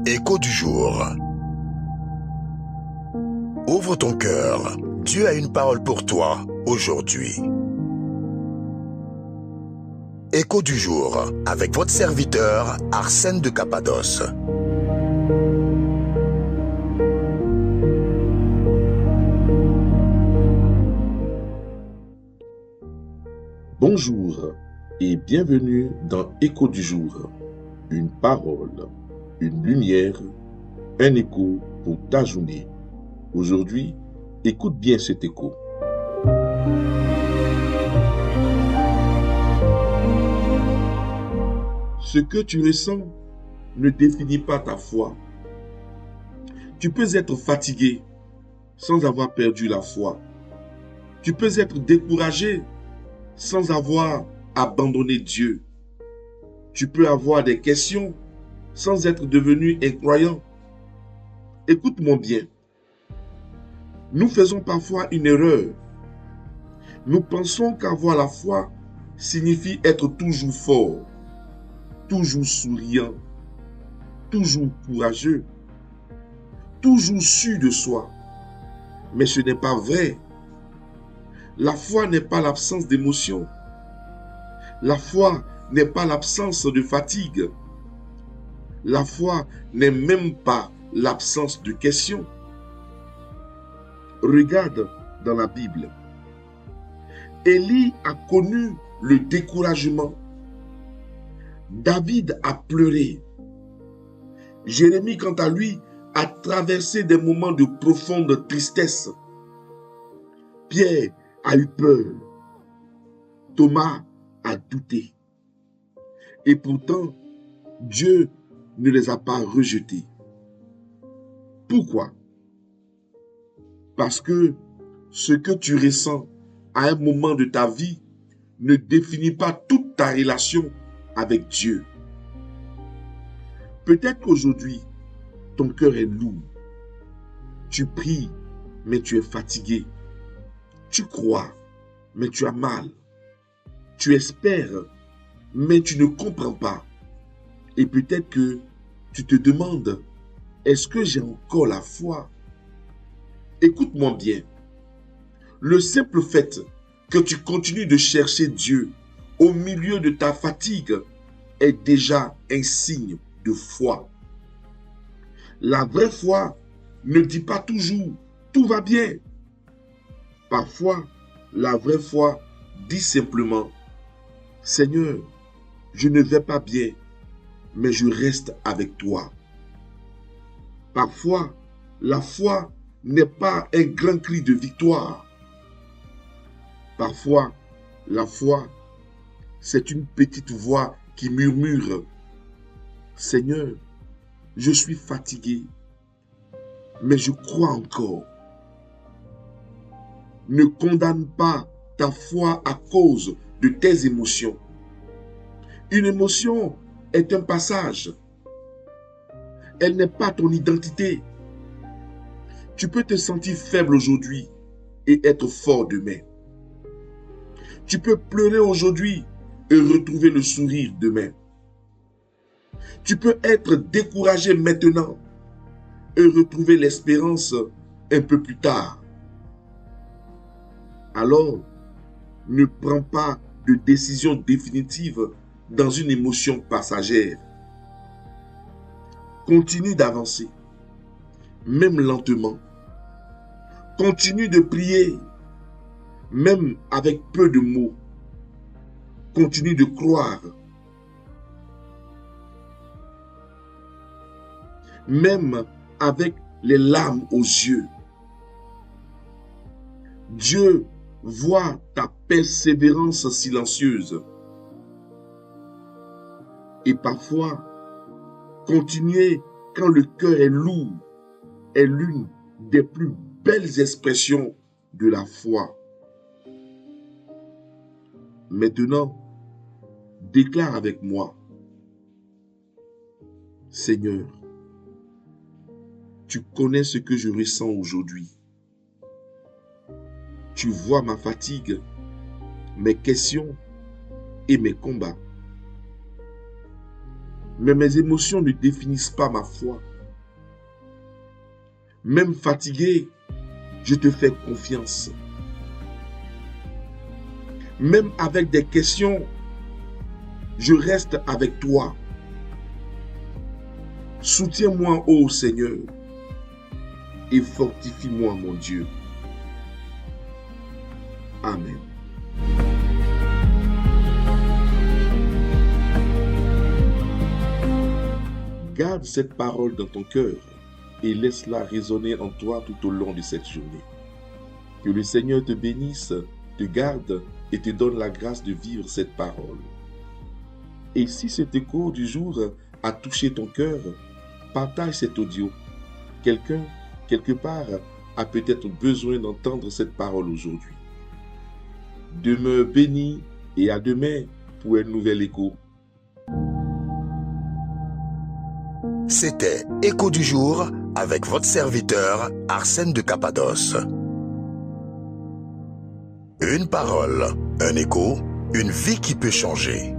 Écho du jour. Ouvre ton cœur. Dieu a une parole pour toi aujourd'hui. Écho du jour avec votre serviteur Arsène de Cappadoce. Bonjour et bienvenue dans Écho du jour. Une parole, une lumière, un écho pour ta journée. Aujourd'hui, écoute bien cet écho. Ce que tu ressens ne définit pas ta foi. Tu peux être fatigué sans avoir perdu la foi. Tu peux être découragé sans avoir abandonné Dieu. Tu peux avoir des questions sans être devenu incroyant. Écoute-moi bien. Nous faisons parfois une erreur. Nous pensons qu'avoir la foi signifie être toujours fort, toujours souriant, toujours courageux, toujours sûr de soi. Mais ce n'est pas vrai. La foi n'est pas l'absence d'émotion. La foi n'est pas l'absence de fatigue. La foi n'est même pas l'absence de questions. Regarde dans la Bible. Élie a connu le découragement. David a pleuré. Jérémie, quant à lui, a traversé des moments de profonde tristesse. Pierre a eu peur. Thomas a douté. Et pourtant, Dieu ne les a pas rejetés. Pourquoi? Parce que ce que tu ressens à un moment de ta vie ne définit pas toute ta relation avec Dieu. Peut-être qu'aujourd'hui, ton cœur est lourd. Tu pries, mais tu es fatigué. Tu crois, mais tu as mal. Tu espères, mais tu ne comprends pas. Et peut-être que tu te demandes, est-ce que j'ai encore la foi? Écoute-moi bien. Le simple fait que tu continues de chercher Dieu au milieu de ta fatigue est déjà un signe de foi. La vraie foi ne dit pas toujours « tout va bien ». Parfois, la vraie foi dit simplement « Seigneur, je ne vais pas bien, mais je reste avec toi ». Parfois, la foi n'est pas un grand cri de victoire. Parfois, la foi, c'est une petite voix qui murmure « Seigneur, je suis fatigué, mais je crois encore ». Ne condamne pas ta foi à cause de tes émotions. Une émotion est un passage. Elle n'est pas ton identité. Tu peux te sentir faible aujourd'hui et être fort demain. Tu peux pleurer aujourd'hui et retrouver le sourire demain. Tu peux être découragé maintenant et retrouver l'espérance un peu plus tard. Alors, ne prends pas de décision définitive dans une émotion passagère. Continue d'avancer, même lentement. Continue de prier, même avec peu de mots. Continue de croire, même avec les larmes aux yeux. Dieu voit ta persévérance silencieuse. Et parfois, continuer quand le cœur est lourd est l'une des plus belles expressions de la foi. Maintenant, déclare avec moi, Seigneur, tu connais ce que je ressens aujourd'hui. Tu vois ma fatigue, mes questions et mes combats. Mais mes émotions ne définissent pas ma foi. Même fatigué, je te fais confiance. Même avec des questions, je reste avec toi. Soutiens-moi, ô Seigneur, et fortifie-moi, mon Dieu. Amen. Garde cette parole dans ton cœur et laisse-la résonner en toi tout au long de cette journée. Que le Seigneur te bénisse, te garde et te donne la grâce de vivre cette parole. Et si cet écho du jour a touché ton cœur, partage cet audio. Quelqu'un, quelque part, a peut-être besoin d'entendre cette parole aujourd'hui. Demeure béni et à demain pour un nouvel écho. C'était Écho du jour avec votre serviteur Arsène de Cappadoce. Une parole, un écho, une vie qui peut changer.